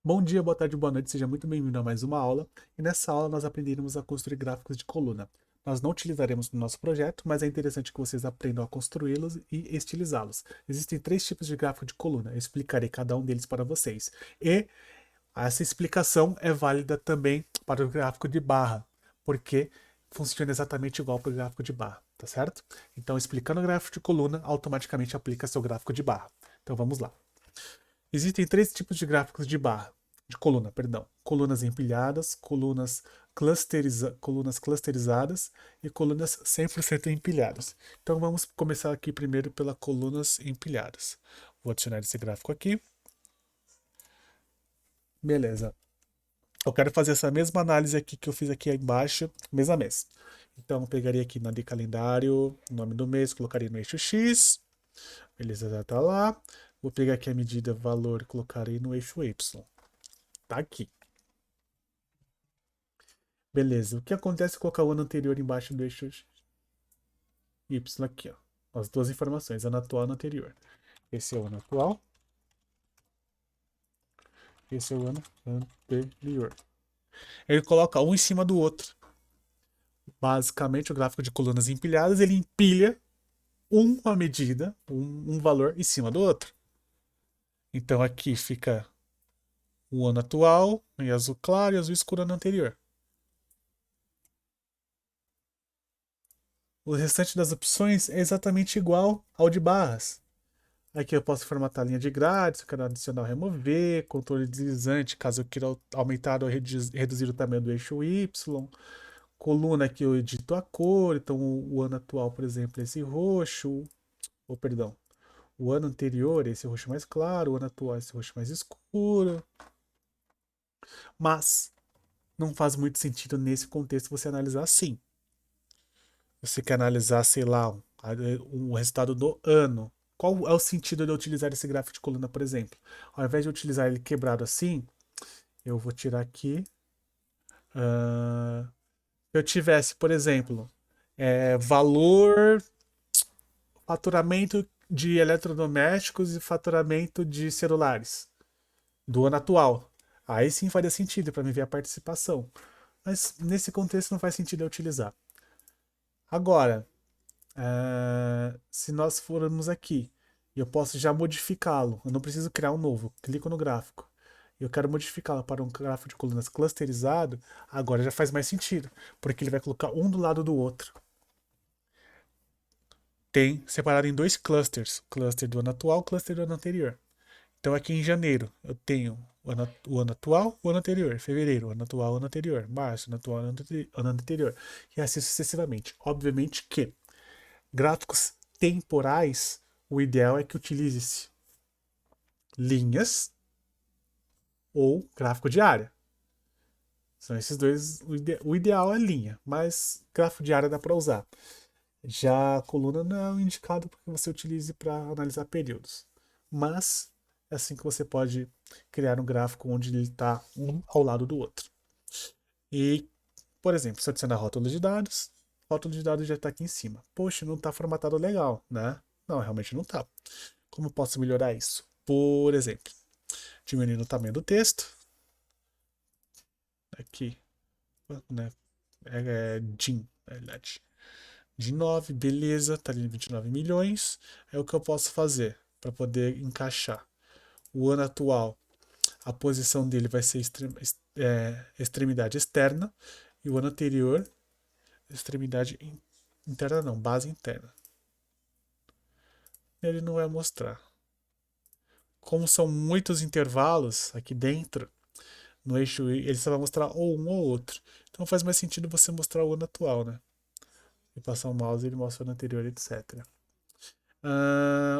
Bom dia, boa tarde, boa noite, seja muito bem-vindo a mais uma aula. E nessa aula nós aprenderemos a construir gráficos de coluna. Nós não utilizaremos no nosso projeto, mas é interessante que vocês aprendam a construí-los e estilizá-los. Existem três tipos de gráfico de coluna, eu explicarei cada um deles para vocês. E essa explicação é válida também para o gráfico de barra, porque funciona exatamente igual para o gráfico de barra, tá certo? Então, explicando o gráfico de coluna, automaticamente aplica seu gráfico de barra. Então, vamos lá. Existem três tipos de gráficos de barra, de coluna, perdão. Colunas empilhadas, colunas clusterizadas e colunas 100% empilhadas. Então vamos começar aqui primeiro pelas colunas empilhadas. Vou adicionar esse gráfico aqui. Beleza. Eu quero fazer essa mesma análise aqui que eu fiz aqui embaixo, mês a mês. Então eu pegaria aqui na de calendário, nome do mês, colocaria no eixo X. Beleza, já tá lá. Vou pegar aqui a medida valor e colocarei no eixo Y. Tá aqui. Beleza. O que acontece se colocar o ano anterior embaixo do eixo Y aqui, ó? As duas informações, ano atual e ano anterior. Esse é o ano atual. Esse é o ano anterior. Ele coloca um em cima do outro. Basicamente, o gráfico de colunas empilhadas, ele empilha uma medida, um valor em cima do outro. Então aqui fica o ano atual, em azul claro e azul escuro ano anterior. O restante das opções é exatamente igual ao de barras. Aqui eu posso formatar a linha de grade, se eu quero adicionar ou remover, controle deslizante, caso eu queira aumentar ou reduzir o tamanho do eixo Y. Coluna aqui eu edito a cor, então o ano atual, por exemplo, é esse roxo, ou perdão, o ano anterior é esse roxo mais claro, o ano atual é esse roxo mais escuro. Mas não faz muito sentido nesse contexto você analisar assim. Você quer analisar, sei lá, um resultado do ano. Qual é o sentido de eu utilizar esse gráfico de coluna, por exemplo? Ao invés de utilizar ele quebrado assim, eu vou tirar aqui. Se eu tivesse, por exemplo, valor, faturamento de eletrodomésticos e faturamento de celulares do ano atual. Aí sim faria sentido para mim ver a participação. Mas nesse contexto não faz sentido eu utilizar. Agora, se nós formos aqui e eu posso já modificá-lo, eu não preciso criar um novo, clico no gráfico. E eu quero modificá-lo para um gráfico de colunas clusterizado, agora já faz mais sentido, porque ele vai colocar um do lado do outro. Tem separado em dois clusters, cluster do ano atual, cluster do ano anterior. Então aqui em janeiro eu tenho o ano atual, o ano anterior, fevereiro, o ano atual, o ano anterior, março, o ano atual, o ano anterior, e assim sucessivamente. Obviamente que gráficos temporais, o ideal é que utilize-se linhas ou gráfico de área. São esses dois. O ideal é linha, mas gráfico de área dá para usar. Já a coluna não é o indicado porque você utilize para analisar períodos. Mas é assim que você pode criar um gráfico onde ele está um ao lado do outro. E, por exemplo, se adicionar rótulo de dados já está aqui em cima. Poxa, não está formatado legal, né? Não, realmente não está. Como eu posso melhorar isso? Por exemplo, diminuindo o tamanho do texto. Aqui, né? DIN, na verdade. De 9, beleza, tá ali 29 milhões. É o que eu posso fazer para poder encaixar. O ano atual, a posição dele vai ser extremidade externa. E o ano anterior, extremidade interna não, base interna. Ele não vai mostrar. Como são muitos intervalos aqui dentro, no eixo Y, ele só vai mostrar ou um ou outro. Então faz mais sentido você mostrar o ano atual, né? E passar o mouse ele mostra o ano anterior, etc.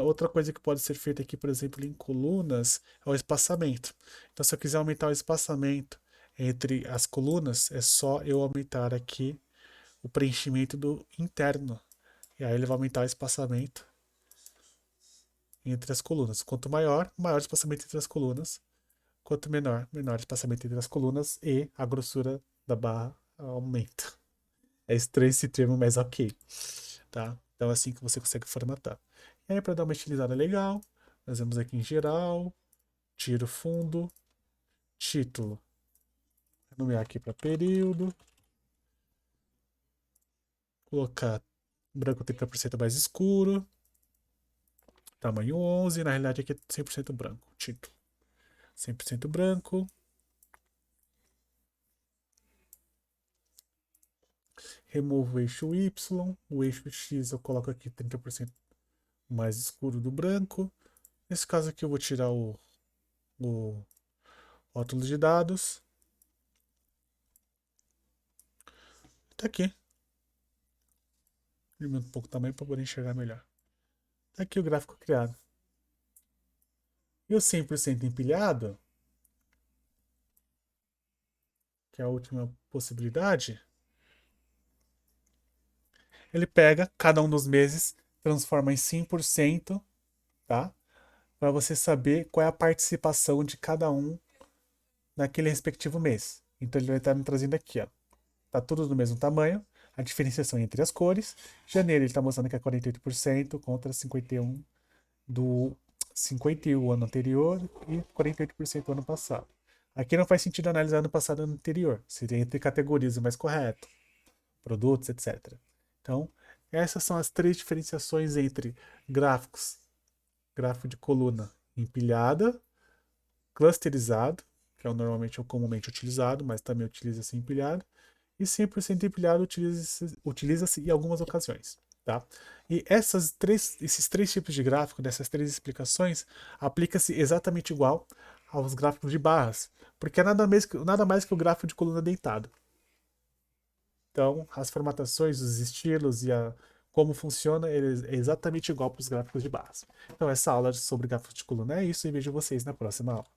Outra coisa que pode ser feita aqui, por exemplo, em colunas, é o espaçamento. Então, se eu quiser aumentar o espaçamento entre as colunas, é só eu aumentar aqui o preenchimento do interno. E aí ele vai aumentar o espaçamento entre as colunas. Quanto maior, maior o espaçamento entre as colunas. Quanto menor, menor o espaçamento entre as colunas e a grossura da barra aumenta. É estranho esse termo, mas ok. Tá? Então é assim que você consegue formatar. E aí, para dar uma estilizada legal, nós vamos aqui em geral, tiro fundo, Título. Vou nomear aqui para período. Colocar branco 30% mais escuro. Tamanho 11. Na realidade aqui é 100% branco. Título. 100% branco. Removo o eixo Y. O eixo X eu coloco aqui 30% mais escuro do branco. Nesse caso aqui eu vou tirar o rótulo de dados. Tá aqui. Diminuo um pouco o tamanho para poder enxergar melhor. Tá aqui o gráfico criado. E o 100% empilhado, que é a última possibilidade, ele pega cada um dos meses, transforma em 100%, tá? Para você saber qual é a participação de cada um naquele respectivo mês. Então ele vai estar me trazendo aqui, ó. Tá tudo do mesmo tamanho, a diferenciação entre as cores. Janeiro ele está mostrando que é 48% contra 51% do 51 ano anterior e 48% ano passado. Aqui não faz sentido analisar ano passado e ano anterior. Seria entre categorias o mais correto, produtos, etc. Então, essas são as três diferenciações entre gráficos, gráfico de coluna empilhada, clusterizado, que é normalmente ou comumente utilizado, mas também utiliza-se empilhado, e 100% empilhado utiliza-se em algumas ocasiões. Tá? E esses três tipos de gráfico, dessas três explicações, aplica-se exatamente igual aos gráficos de barras, porque é nada mais que o gráfico de coluna deitado. Então, as formatações, os estilos e como funciona é exatamente igual para os gráficos de barras. Então, essa aula sobre gráficos de coluna é isso e vejo vocês na próxima aula.